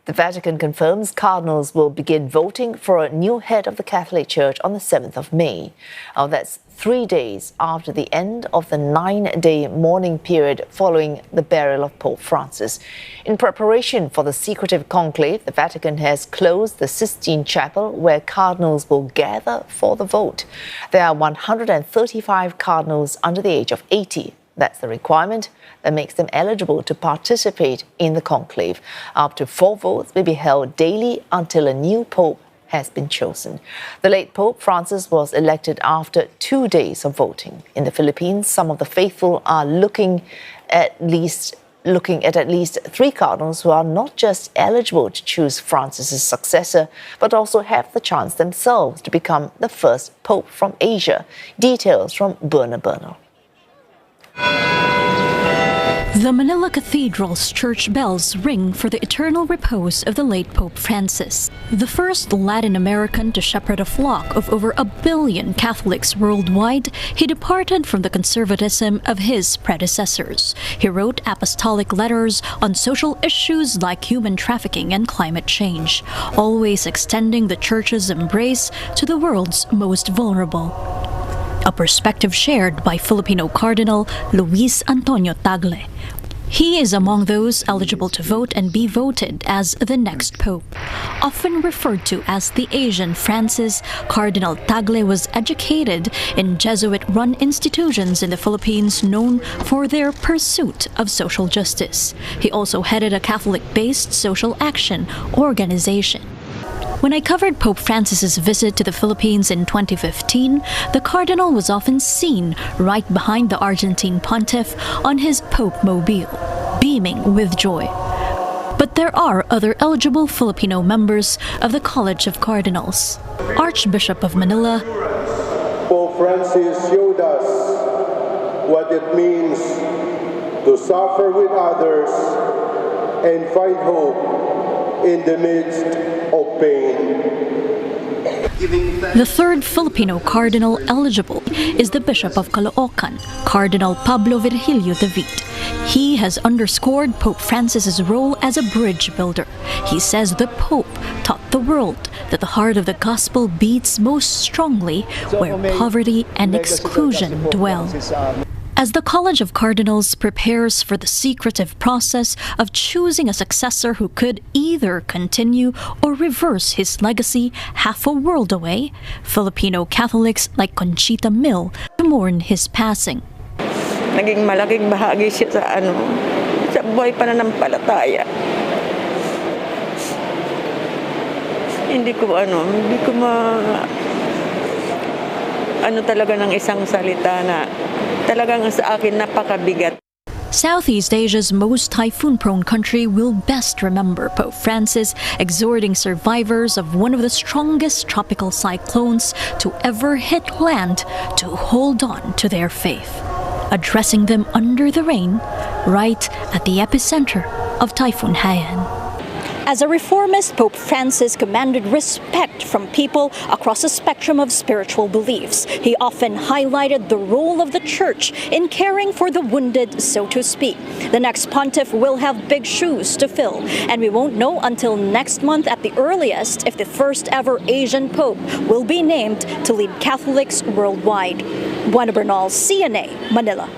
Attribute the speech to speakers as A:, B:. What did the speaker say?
A: The Vatican confirms Cardinals will begin voting for a new head of the Catholic Church on the 7th of May. That's 3 days after the end of the 9-day mourning period following the burial of Pope Francis. In preparation for the secretive conclave, the Vatican has closed the Sistine Chapel where cardinals will gather for the vote. There are 135 cardinals under the age of 80. That's the requirement that makes them eligible to participate in the conclave. Up to 4 votes may be held daily until a new pope has been chosen. The late Pope Francis was elected after 2 days of voting. In the Philippines, some of the faithful are looking at at least 3 cardinals who are not just eligible to choose Francis's successor, but also have the chance themselves to become the first pope from Asia. Details from Berna.
B: The Manila Cathedral's church bells ring for the eternal repose of the late Pope Francis, the first Latin American to shepherd a flock of over 1 billion Catholics worldwide. He departed from the conservatism of his predecessors. He wrote apostolic letters on social issues like human trafficking and climate change, always extending the Church's embrace to the world's most vulnerable. A perspective shared by Filipino Cardinal Luis Antonio Tagle. He is among those eligible to vote and be voted as the next pope. Often referred to as the Asian Francis, Cardinal Tagle was educated in Jesuit-run institutions in the Philippines known for their pursuit of social justice. He also headed a Catholic-based social action organization. When I covered Pope Francis's visit to the Philippines in 2015, the Cardinal was often seen right behind the Argentine pontiff on his Pope Mobile, beaming with joy. But there are other eligible Filipino members of the College of Cardinals. Archbishop of Manila,
C: Pope Francis showed us what it means to suffer with others and find hope in the midst of pain.
B: The third Filipino cardinal eligible is the Bishop of Caloocan, Cardinal Pablo Virgilio David. He has underscored Pope Francis's role as a bridge builder. He says the Pope taught the world that the heart of the gospel beats most strongly where poverty and exclusion dwell. As the College of Cardinals prepares for the secretive process of choosing a successor who could either continue or reverse his legacy half a world away, Filipino Catholics like Conchita Mill mourn his passing.
D: Naging malaking bahagi siya sa buhay pananampalataya. Hindi ko talaga ng isang salita na talagang sa akin napakabigat.
B: Southeast Asia's most typhoon-prone country will best remember Pope Francis exhorting survivors of one of the strongest tropical cyclones to ever hit land to hold on to their faith, addressing them under the rain right at the epicenter of Typhoon Haiyan. As a reformist, Pope Francis commanded respect from people across a spectrum of spiritual beliefs. He often highlighted the role of the Church in caring for the wounded, so to speak. The next pontiff will have big shoes to fill, and we won't know until next month at the earliest if the first ever Asian Pope will be named to lead Catholics worldwide. Buena Bernal, CNA, Manila.